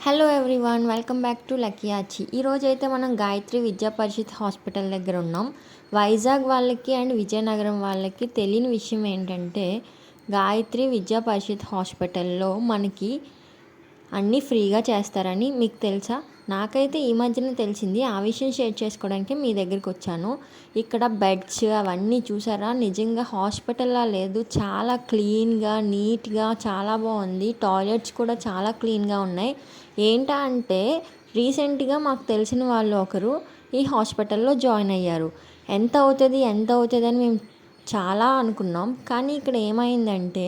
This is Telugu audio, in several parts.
Hello everyone, welcome back to lucky ఆచి. ఈరోజైతే మనం గాయత్రి విద్యా పరిషత్ హాస్పిటల్ దగ్గర ఉన్నాం. వైజాగ్ వాళ్ళకి అండ్ విజయనగరం వాళ్ళకి తెలియని విషయం ఏంటంటే, గాయత్రి విద్యా పరిషత్ హాస్పిటల్లో మనకి అన్నీ ఫ్రీగా చేస్తారని మీకు తెలుసా? నాకైతే ఈ మధ్యన తెలిసింది. ఆ విషయం షేర్ చేసుకోవడానికి మీ దగ్గరికి వచ్చాను. ఇక్కడ బెడ్స్ అవన్నీ చూసారా, నిజంగా హాస్పిటల్లా లేదు. చాలా క్లీన్గా నీట్గా చాలా బాగుంది. టాయిలెట్స్ కూడా చాలా క్లీన్గా ఉన్నాయి. ఏంటా అంటే, రీసెంట్గా మాకు తెలిసిన వాళ్ళు ఒకరు ఈ హాస్పిటల్లో జాయిన్ అయ్యారు. ఎంత అవుతుంది అని మేము చాలా అనుకున్నాం. కానీ ఇక్కడ ఏమైందంటే,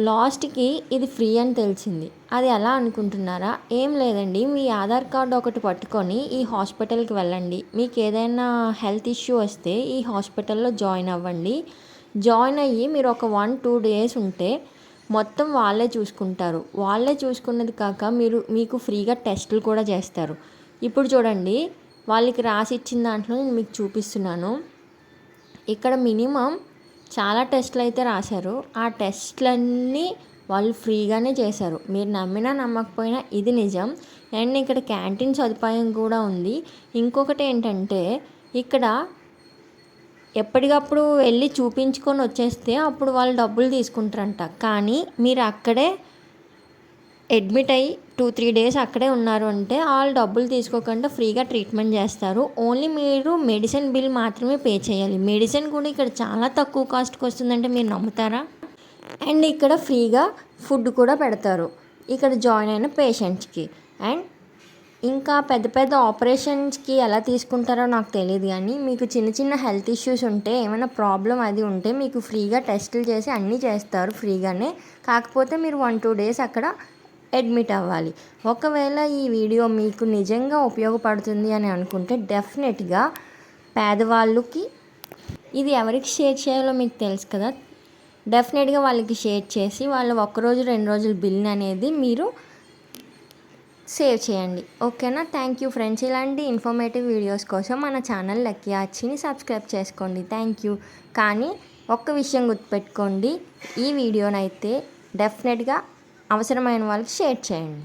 లాస్ట్కి ఇది ఫ్రీ అని తెలిసింది. అది ఎలా అనుకుంటున్నారా? ఏం లేదండి, మీ ఆధార్ కార్డు ఒకటి పట్టుకొని ఈ హాస్పిటల్కి వెళ్ళండి. మీకు ఏదైనా హెల్త్ ఇష్యూ వస్తే ఈ హాస్పిటల్లో జాయిన్ అవ్వండి. జాయిన్ అయ్యి మీరు ఒక 1-2 డేస్ ఉంటే మొత్తం వాళ్ళే చూసుకుంటారు. వాళ్ళే చూసుకున్నది కాక మీకు ఫ్రీగా టెస్టులు కూడా చేస్తారు. ఇప్పుడు చూడండి, వాళ్ళకి రాసి ఇచ్చిన దాంట్లో నేను మీకు చూపిస్తున్నాను. ఇక్కడ మినిమం చాలా టెస్టులు అయితే రాశారు. ఆ టెస్టులన్నీ వాళ్ళు ఫ్రీగానే చేశారు. మీరు నమ్మినా నమ్మకపోయినా ఇది నిజం. అండ్ ఇక్కడ క్యాంటీన్ సదుపాయం కూడా ఉంది. ఇంకొకటి ఏంటంటే, ఇక్కడ ఎప్పటికప్పుడు వెళ్ళి చూపించుకొని వచ్చేస్తే అప్పుడు వాళ్ళు డబ్బులు తీసుకుంటారంట. కానీ మీరు అక్కడే అడ్మిట్ అయ్యి 2-3 డేస్ అక్కడే ఉన్నారు అంటే వాళ్ళు డబ్బులు తీసుకోకుండా ఫ్రీగా ట్రీట్మెంట్ చేస్తారు. ఓన్లీ మీరు మెడిసిన్ బిల్ మాత్రమే పే చేయాలి. మెడిసిన్ కూడా ఇక్కడ చాలా తక్కువ కాస్ట్కి వస్తుందంటే మీరు నమ్ముతారా? అండ్ ఇక్కడ ఫ్రీగా ఫుడ్ కూడా పెడతారు ఇక్కడ జాయిన్ అయిన పేషెంట్స్కి. అండ్ ఇంకా పెద్ద పెద్ద ఆపరేషన్స్కి ఎలా తీసుకుంటారో నాకు తెలియదు, కానీ మీకు చిన్న చిన్న హెల్త్ ఇష్యూస్ ఉంటే, ఏమైనా ప్రాబ్లం అది ఉంటే మీకు ఫ్రీగా టెస్టులు చేసి అన్నీ చేస్తారు ఫ్రీగానే. కాకపోతే మీరు 1-2 డేస్ అక్కడ అడ్మిట్ అవ్వాలి. ఒకవేళ ఈ వీడియో మీకు నిజంగా ఉపయోగపడుతుంది అని అనుకుంటే డెఫినెట్గా పేదవాళ్ళకి ఇది ఎవరికి షేర్ చేయాలో మీకు తెలుసు కదా, డెఫినెట్గా వాళ్ళకి షేర్ చేసి వాళ్ళ 1 రోజు 2 రోజుల బిల్ అనేది మీరు సేవ్ చేయండి. ఓకేనా? Thank you friends. ఇలాంటి ఇన్ఫర్మేటివ్ వీడియోస్ కోసం మన ఛానల్ లక్కీ ఆచిని సబ్స్క్రైబ్ చేసుకోండి. Thank you. కానీ ఒక్క విషయం గుర్తుపెట్టుకోండి, ఈ వీడియోనైతే డెఫినెట్గా అవసరమైన వాళ్ళకి షేర్ చేయండి.